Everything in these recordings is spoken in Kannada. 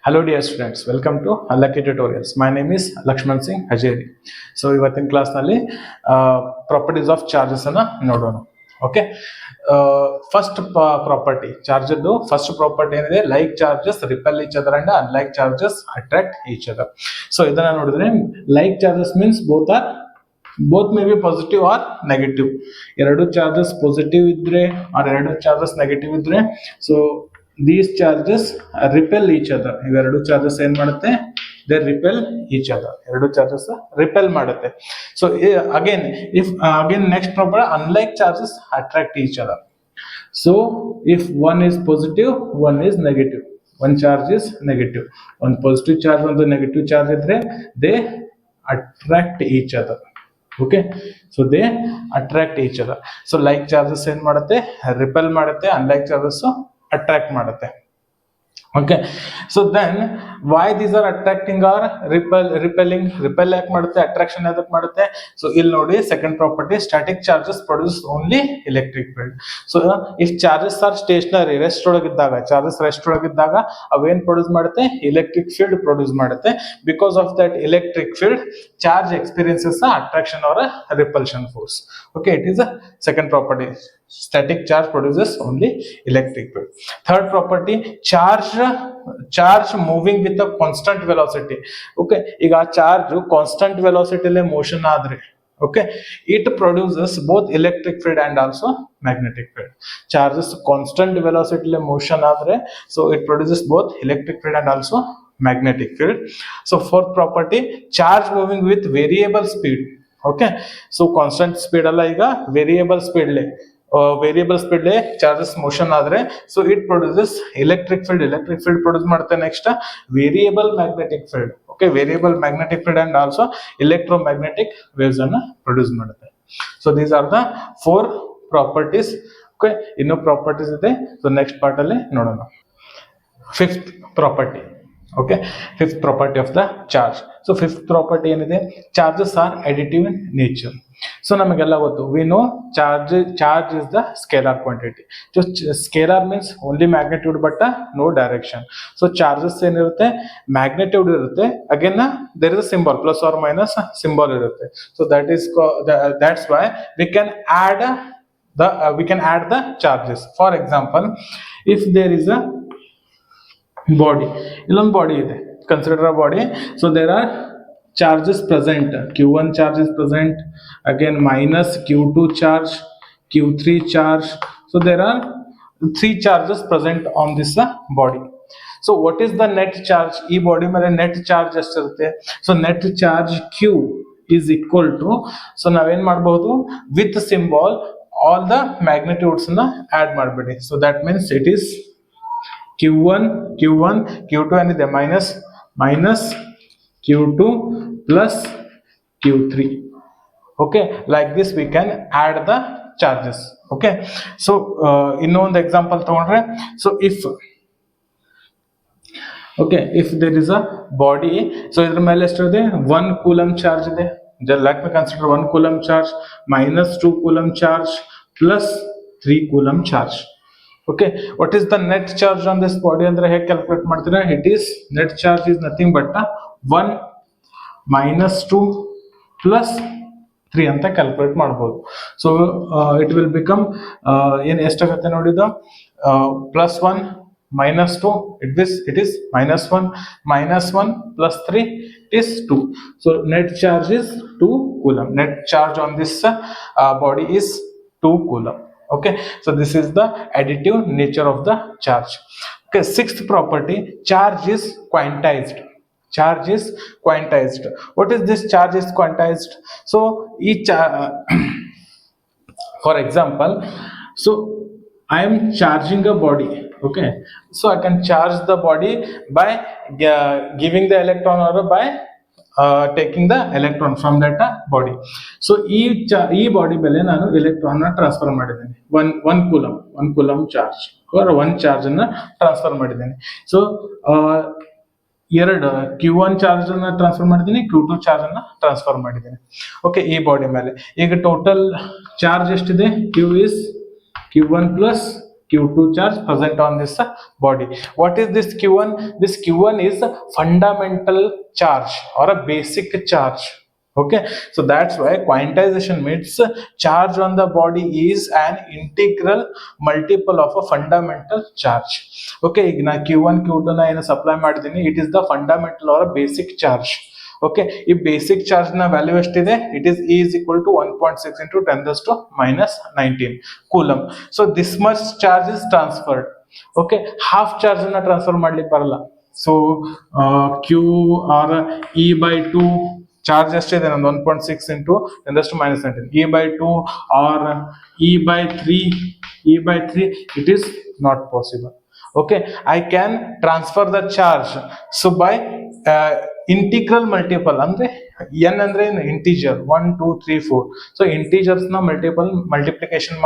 Hello dear students, welcome to Lucky Tutorials. My name is Lakshman Singh Hajeri. So ಇವತ್ತಿನ ಕ್ಲಾಸ್ ನಲ್ಲಿ ಪ್ರಾಪರ್ಟೀಸ್ ಆಫ್ ಚಾರ್ಜಸ್ ಅನ್ನ ನೋಡೋಣ. Okay, first property charge first property ಏನಿದೆ, like charges repel each other and unlike charges attract each other. So ಇದನ್ನ ನೋಡಿದ್ರೆ like charges means both may be positive or negative. ಎರಡು ಚಾರ್ಜಸ್ ಪಾಸಿಟಿವ್ ಇದ್ರೆ ಆರ್ ಎರಡು ಚಾರ್ಜಸ್ ನೆಗೆಟಿವ್ ಇದ್ರೆ, so these charges repel each other. ಇವೆರಡು ಚಾರ್ಜಸ್ ಏನ್ ಮಾಡುತ್ತೆ, they repel each other. ಎರಡು ಚಾರ್ಜಸ್ repel ಮಾಡುತ್ತೆ. So again next property, unlike charges attract each other. So if one is positive, one is negative, one charge is negative, one positive charge, one negative charge ಇದ್ರೆ they attract each other. Okay, so they attract each other. So like charges ಏನ್ ಮಾಡುತ್ತೆ, repel ಮಾಡುತ್ತೆ, unlike charges attract ಮಾಡುತ್ತೆ. Okay, so then why these are attracting or repelling? Repel ಯಾಕೆ ಮಾಡುತ್ತೆ, ಅಟ್ರಾಕ್ಷನ್ ಯಾಕೆ ಮಾಡುತ್ತೆ? ಸೊ ಇಲ್ಲಿ ನೋಡಿ second property, static charges produce only electric field. So if charges are stationary, rest ಒಳಗಿದ್ದಾಗ ಅವೇನ್ ಪ್ರೊಡ್ಯೂಸ್ ಮಾಡುತ್ತೆ, ಎಲೆಕ್ಟ್ರಿಕ್ ಫೀಲ್ಡ್ ಪ್ರೊಡ್ಯೂಸ್ ಮಾಡುತ್ತೆ. Because of that electric field, charge experiences attraction or repulsion force. Okay, it is a second property. Static charge produces only electric field. Third property, charge moving with a constant velocity. Okay, ಈಗ ಚಾರ್ಜ್ ಕಾನ್ಸ್ಟಂಟ್ ವೆಲಾಸಿಟಿ ಮೋಷನ್ ಆದ್ರೆ, okay, it produces both electric field and also magnetic field. Charges constant velocity motion ಆದ್ರೆ, so it produces both electric field and also magnetic field. So fourth property, charge moving with variable speed. Okay, so constant speed ಅಲ್ಲ, ಈಗ ವೇರಿಯೇಬಲ್ ಸ್ಪೀಡ್ ಚಾರ್ಜಸ್ ಮೋಷನ್ ಆದ್ರೆ, so it produces electric field produce ಮಾಡುತ್ತೆ. Next variable magnetic field. Okay, variable magnetic field and also electromagnetic waves ಅನ್ನ ಪ್ರೊಡ್ಯೂಸ್ ಮಾಡುತ್ತೆ. So these are the 4 properties. Okay, ಇನ್ನೂ ಪ್ರಾಪರ್ಟೀಸ್ ಇದೆ, ಸೊ ನೆಕ್ಸ್ಟ್ ಪಾರ್ಟ್ ಅಲ್ಲಿ ನೋಡೋಣ. Fifth property. Okay, fifth property of the charge. So fifth property ಏನಿದೆ, charges are additive in nature. So ನಮಗೆಲ್ಲ ಗೊತ್ತು, we know charge is the scalar quantity. So scalar means only magnitude but no direction. So charges ಏನಿರುತ್ತೆ, ಮ್ಯಾಗ್ನಿಟ್ಯೂಡ್ ಇರುತ್ತೆ, again there is a symbol, plus or minus symbol ಇರುತ್ತೆ. So that's why we can add the charges. For example, if there is a body, ಇಲ್ಲೊಂದು ಬಾಡಿ ಇದೆ, consider a body. So there are charges present. Q1 charge is present, again minus Q2 charge, Q3 charge. So there are 3 charges present on this body. So what is the net charge? ಈ ಬಾಡಿ ಮೇಲೆ net charge ಎಷ್ಟಿರುತ್ತೆ? So net charge Q is equal to, so ನಾವೇನ್ ಮಾಡಬಹುದು, with symbol all the magnitudes ನ add ಮಾಡಬೇಡಿ. So that means it is Q1, Q2 ಏನಿದೆ minus Q2 plus Q3. Okay, like this we can add the charges. Okay, so ಇನ್ನೊಂದು ಎಕ್ಸಾಂಪಲ್ ತಗೊಂಡ್ರೆ, so if there is a body, so ಇದ್ರ ಮೇಲೆ ಎಷ್ಟಿದೆ, 1 ಕೂಲಂಬ್ ಚಾರ್ಜ್ ಇದೆ. let me consider 1 coulomb charge minus 2 coulomb charge plus 3 coulomb charge. Okay, what is the net charge on this body ಅಂದ್ರೆ ಹೇಗೆ ಕ್ಯಾಲ್ಕುಲೇಟ್ ಮಾಡ್ತೀರಾ? It is net charge is nothing but 1 minus 2 plus 3 ಅಂತ ಕ್ಯಾಲ್ಕುಲೇಟ್ ಮಾಡ್ಬೋದು. ಸೊ ಇಟ್ ವಿಲ್ ಬಿಕಮ್ ಏನು ಎಷ್ಟಾಗುತ್ತೆ ನೋಡಿದ, plus 1 minus 2, it is minus 1 plus 3, it is 2. So net charge is 2 coulomb. Net charge on this body is 2 coulomb. Okay, so this is the additive nature of the charge. Okay, sixth property, charge is quantized. What is this charge is quantized? So each for example, so I am charging a body. Okay, so I can charge the body by giving the electron or by taking the electron from that body. So ಈ ಬಾಡಿ ಮೇಲೆ ನಾನು ಎಲೆಕ್ಟ್ರಾನ್ ಟ್ರಾನ್ಸ್ಫರ್ ಮಾಡಿದ್ದೇನೆ, 1 ಕೂಲಂಬ್ ಚಾರ್ಜ್ or 1 ಚಾರ್ಜ್ ಅನ್ನ ಟ್ರಾನ್ಸ್ಫರ್ ಮಾಡಿದ್ದೇನೆ. ಸೊ ಎರಡು Q1 ಚಾರ್ಜ್ ಅನ್ನ ಟ್ರಾನ್ಸ್ಫರ್ ಮಾಡಿದ್ದೀನಿ, Q2 ಚಾರ್ಜ್ ಅನ್ನ ಟ್ರಾನ್ಸ್ಫರ್ ಮಾಡಿದ್ದೀನಿ. ಓಕೆ, ಈ ಬಾಡಿ ಮೇಲೆ ಈಗ ಟೋಟಲ್ ಚಾರ್ಜ್ ಎಷ್ಟಿದೆ, Q is Q1 plus Q2 charge present on this body. What is this Q1? This Q1 is a fundamental charge or a basic charge. Okay, so that's why quantization means charge on the body is an integral multiple of a fundamental charge. Okay, ಈಗ ನಾ Q1 Q2 ನ ಏನು ಸಪ್ಲೈ ಮಾಡಿದ್ದೀನಿ, it is the fundamental or basic charge. Okay, ಈ ಬೇಸಿಕ್ ಚಾರ್ಜ್ ನ ವ್ಯಾಲ್ಯೂ ಎಷ್ಟಿದೆ? It is E is equal to 1.6 into 10⁻⁻19 coulomb. So this much charge is transferred. Okay, half charge ನ ಟ್ರಾನ್ಸ್ಫರ್ ಮಾಡ್ಲಿಕ್ಕೆ ಬರಲ್ಲ. So Q or E by two charge ಎಷ್ಟಿದೆ ನಮ್ದು? 1.6 into 10⁻19. E by 2 or E by 3, E by 3, it is not possible. Okay, I can transfer the charge. So by integral multiple, ಅಂದ್ರೆ n ಅಂದ್ರೆ ಇಂಟಿಜರ್ 1 2 3 4. ಸೊ ಇಂಟಿಜರ್ಸ್ ನ ಮಲ್ಟಿಪ್ಲಿಕೇಶನ್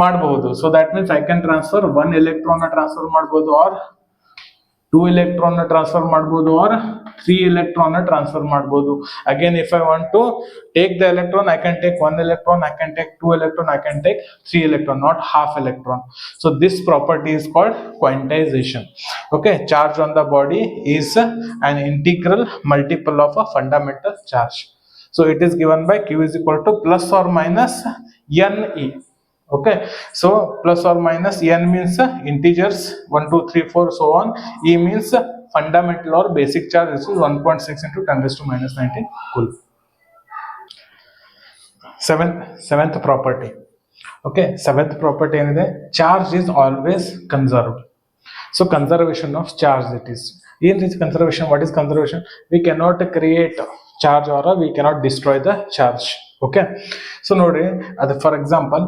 ಮಾಡಬಹುದು. So that means I can transfer 1 electron ನ ಟ್ರಾನ್ಸ್ಫರ್ ಮಾಡಬಹುದು, ಆರ್ 2 electron ನ ಟ್ರಾನ್ಸ್ಫರ್ ಮಾಡಬಹುದು, ಆರ್ 3 electron ನ ಟ್ರಾನ್ಸ್ಫರ್ ಮಾಡಬಹುದು. Again, if I want to take the electron, I can take 1 electron, I can take 2 electron, I can take 3 electron, not half electron. So this property is called quantization. Okay, charge on the body is an integral multiple of a fundamental charge. So it is given by Q is equal to plus or minus NE. Okay, so plus or minus n means integers 1 2 3 4 so on. E means fundamental or basic charge. This is 1.6 into 10⁻⁻19 coulomb. Seventh property. Okay, seventh property ಏನಿದೆ? Charge is always conserved. So conservation of charge it is. In this conservation, what is conservation? We cannot create charge or we cannot destroy the charge. Okay, so nodi adu for example,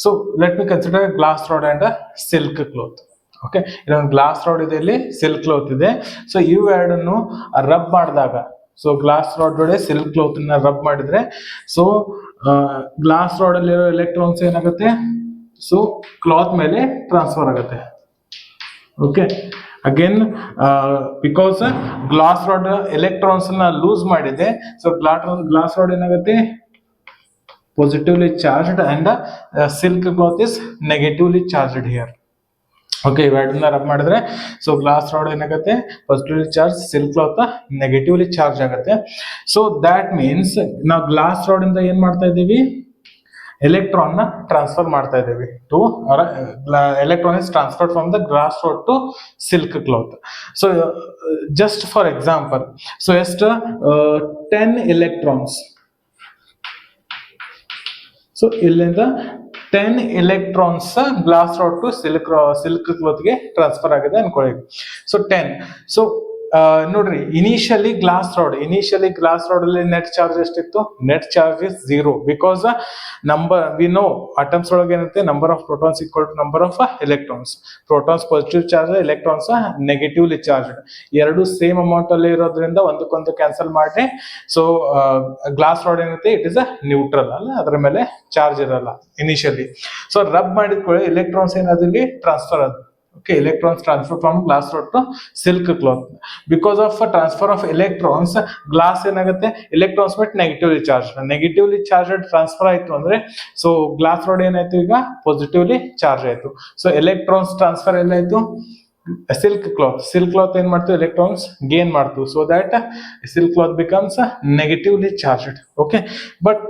so let me consider a glass rod and a silk cloth. Okay, ಇದೊಂದು ಗ್ಲಾಸ್ ರಾಡ್ ಇದೆ, ಇಲ್ಲಿ ಸಿಲ್ಕ್ ಕ್ಲೋತ್ ಇದೆ. ಸೊ ಇವು ಎರಡನ್ನು ರಬ್ ಮಾಡಿದಾಗ, ಸೊ ಗ್ಲಾಸ್ ರಾಡ್ ಜೊತೆ ಸಿಲ್ಕ್ ಕ್ಲೋತ್ ನ ರಬ್ ಮಾಡಿದ್ರೆ, ಸೊ ಗ್ಲಾಸ್ ರಾಡ್ ಅಲ್ಲಿರೋ ಎಲೆಕ್ಟ್ರಾನ್ಸ್ ಏನಾಗುತ್ತೆ? ಸೊ ಕ್ಲಾತ್ ಮೇಲೆ ಟ್ರಾನ್ಸ್ಫರ್ ಆಗುತ್ತೆ. Okay, again because glass rod electrons ನ ಲೂಸ್ ಮಾಡಿದೆ, ಸೊ ಗ್ಲಾಸ್ ರಾಡ್ ಏನಾಗುತ್ತೆ? positively charged and silk cloth is negatively charged here. Okay, ಇವೆರಡನ್ನ ರಬ್ ಮಾಡಿದ್ರೆ ಸೊ ಗ್ಲಾಸ್ ರಾಡ್ ಏನಾಗುತ್ತೆ? Positively charge, silk cloth negatively charge ಆಗುತ್ತೆ. ಸೊ ದ್ಯಾಟ್ ಮೀನ್ಸ್ ನಾವು ಗ್ಲಾಸ್ ರಾಡ್ ಇಂದ ಏನ್ ಮಾಡ್ತಾ ಇದ್ದೀವಿ? ಎಲೆಕ್ಟ್ರಾನ್ ನ ಟ್ರಾನ್ಸ್ಫರ್ ಮಾಡ್ತಾ ಇದ್ದೀವಿ to electron is transferred from the glass rod to silk cloth. So just for example, so ಎಷ್ಟು 10 electrons. ಸೊ ಇಲ್ಲಿಂದ 10 electrons glass rod to silk cloth ಗೆ ಟ್ರಾನ್ಸ್ಫರ್ ಆಗಿದೆ ಅನ್ಕೊಳ್ಳಿ. ಸೊ 10. ಸೊ ನೋಡ್ರಿ, ಇನಿಷಿಯಲಿ ಗ್ಲಾಸ್ ರಾಡ್ ಅಲ್ಲಿ ನೆಟ್ ಚಾರ್ಜ್ ಎಷ್ಟಿತ್ತು? Net charge is 0 because number we know atoms ಒಳಗೆ ಏನಿರುತ್ತೆ? Number of protons equal to number of electrons. Protons positive charge, electrons negatively charge. ಎರಡು ಸೇಮ್ ಅಮೌಂಟ್ ಅಲ್ಲಿ ಇರೋದ್ರಿಂದ ಒಂದಕ್ಕೊಂದು ಕ್ಯಾನ್ಸಲ್ ಮಾಡಿ, ಸೊ ಗ್ಲಾಸ್ ರಾಡ್ ಏನಿರುತ್ತೆ? ಇಟ್ ಇಸ್ ಅ ನ್ಯೂಟ್ರಲ್ ಅಲ್ಲ, ಅದರ ಮೇಲೆ ಚಾರ್ಜ್ ಇರಲ್ಲ ಇನಿಷಿಯಲಿ. ಸೊ ರಬ್ ಮಾಡಿದ ಕೂಡ ಎಲೆಕ್ಟ್ರಾನ್ಸ್ ಏನಾದಲ್ಲಿ ಟ್ರಾನ್ಸ್ಫರ್ ಆದ. Okay, electrons transfer from glass rod to silk cloth. Because of a transfer of electrons, glass ಏನಾಗುತ್ತೆ? electrons but negatively charged transfer ಆಯ್ತು ಅಂದ್ರೆ, ಸೊ ಗ್ಲಾಸ್ ರಾಡ್ ಏನಾಯ್ತು? ಈಗ ಪಾಸಿಟಿವ್ಲಿ ಚಾರ್ಜ್ ಆಯ್ತು. ಸೊ ಎಲೆಕ್ಟ್ರಾನ್ಸ್ ಟ್ರಾನ್ಸ್ಫರ್ ಎಲ್ಲಾಯ್ತು? ಸಿಲ್ಕ್ ಕ್ಲಾತ್ ಏನ್ ಮಾಡ್ತು? ಎಲೆಕ್ಟ್ರಾನ್ಸ್ ಗೇನ್ ಮಾಡ್ತು. So that silk cloth becomes negatively charged. Okay, but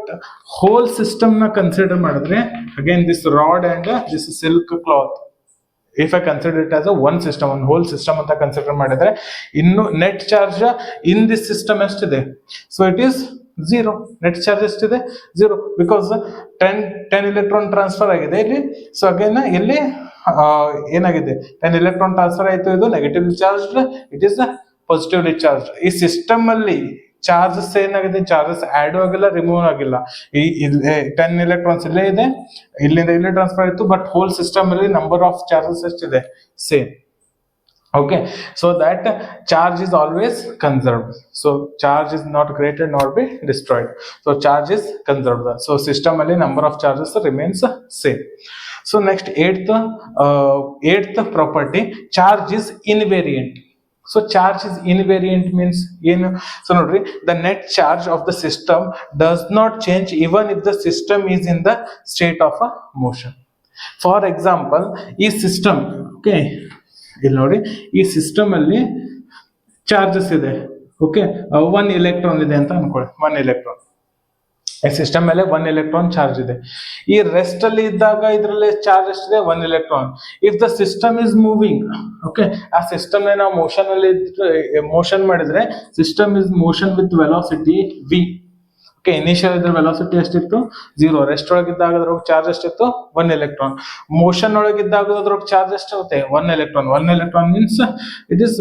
whole system ನ ಕನ್ಸಿಡರ್ ಮಾಡಿದ್ರೆ, again this rod and this silk cloth, if I consider it as a one system, one whole system ಅಂತ ಕನ್ಸಿಡರ್ ಮಾಡಿದ್ರೆ, ಇನ್ನು net charge in this system ಎಷ್ಟಿದೆ? So it is 0. Net charge ಎಷ್ಟಿದೆ? 0 ಬಿಕಾಸ್ 10 electron ಟ್ರಾನ್ಸ್ಫರ್ ಆಗಿದೆ ಇಲ್ಲಿ. ಸೊ ಅಗೇನ್ ಇಲ್ಲಿ ಏನಾಗಿದೆ? 10 electron ಟ್ರಾನ್ಸ್ಫರ್ ಆಯ್ತು, ಇದು negatively charged, it is positively charge. ಈ ಸಿಸ್ಟಮ್ ಅಲ್ಲಿ ಚಾರ್ಜಸ್ ಏನಾಗಿದೆ? ಚಾರ್ಜಸ್ ಆಡ್ ಆಗಿಲ್ಲ, ರಿಮೂವ್ ಆಗಿಲ್ಲ. ಈ 10 electrons ಇಲ್ಲೇ ಇದೆ, ಇಲ್ಲಿಂದ ಇಲ್ಲಿ ಟ್ರಾನ್ಸ್ಫರ್ ಆಯ್ತು, ಬಟ್ ಹೋಲ್ ಸಿಸ್ಟಮ್ ಅಲ್ಲಿ ನಂಬರ್ ಆಫ್ ಚಾರ್ಜಸ್ ಎಷ್ಟಿದೆ? Same. Okay, so that charge is always conserved. So charge is not created nor be destroyed. So charge is conserved. So system ಅಲ್ಲಿ number of charges remains same. So next eighth property, charge is invariant. So charge is invariant means ಏನು? So ನೋಡ್ರಿ, the net charge of the system does not change even if the system is in the state of a motion. For example ಈ ಸಿಸ್ಟಮ್, ಓಕೆ, ಇಲ್ಲಿ ನೋಡಿ, ಈ ಸಿಸ್ಟಮ್ ಅಲ್ಲಿ ಚಾರ್ಜಸ್ ಇದೆ, ಓಕೆ, 1 ಎಲೆಕ್ಟ್ರಾನ್ ಇದೆ ಅಂತ ಅನ್ಕೊಳ್ಳಿ. 1 ಎಲೆಕ್ಟ್ರಾನ್, ಈ ಸಿಸ್ಟಮ್ ಮೇಲೆ 1 ಎಲೆಕ್ಟ್ರಾನ್ ಚಾರ್ಜ್ ಇದೆ. ಈ ರೆಸ್ಟ್ ಅಲ್ಲಿ ಇದ್ದಾಗ ಇದರಲ್ಲಿ ಚಾರ್ಜ್ ಎಷ್ಟಿದೆ? 1 electron. If the system is moving, okay, ಆ ಸಿಸ್ಟಮ್ ನಾವು ಮೋಷನ್ ಅಲ್ಲಿ ಮೋಷನ್ ಮಾಡಿದ್ರೆ system is motion with velocity v. Okay, initial ಇದ್ರ ವೆಲಾಸಿಟಿ ಎಷ್ಟಿತ್ತು? 0. ರೆಸ್ಟ್ ಒಳಗಿದ್ದಾಗ ಅದ್ರೊಳಗೆ ಚಾರ್ಜ್ ಎಷ್ಟಿತ್ತು? 1 ಎಲೆಕ್ಟ್ರಾನ್. ಮೋಷನ್ ಒಳಗಿದ್ದಾಗ ಅದ್ರೊಳಗೆ ಚಾರ್ಜ್ ಎಷ್ಟಿರುತ್ತೆ? 1 electron. 1 electron means it is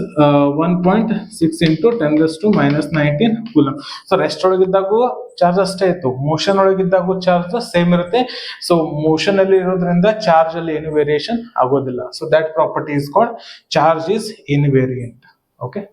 1.6 into 10⁻⁻19 coulomb. So rest ಒಳಗಿದ್ದಾಗೂ ಚಾರ್ಜ್ ಅಷ್ಟೇ ಇತ್ತು, ಮೋಷನ್ ಒಳಗಿದ್ದಾಗೂ ಚಾರ್ಜ್ ಸೇಮ್ ಇರುತ್ತೆ. ಸೊ ಮೋಷನ್ ಅಲ್ಲಿ ಇರೋದ್ರಿಂದ ಚಾರ್ಜ್ ಅಲ್ಲಿ ಏನು ವೇರಿಯೇಷನ್ ಆಗೋದಿಲ್ಲ. So that property is called charge is invariant. Okay.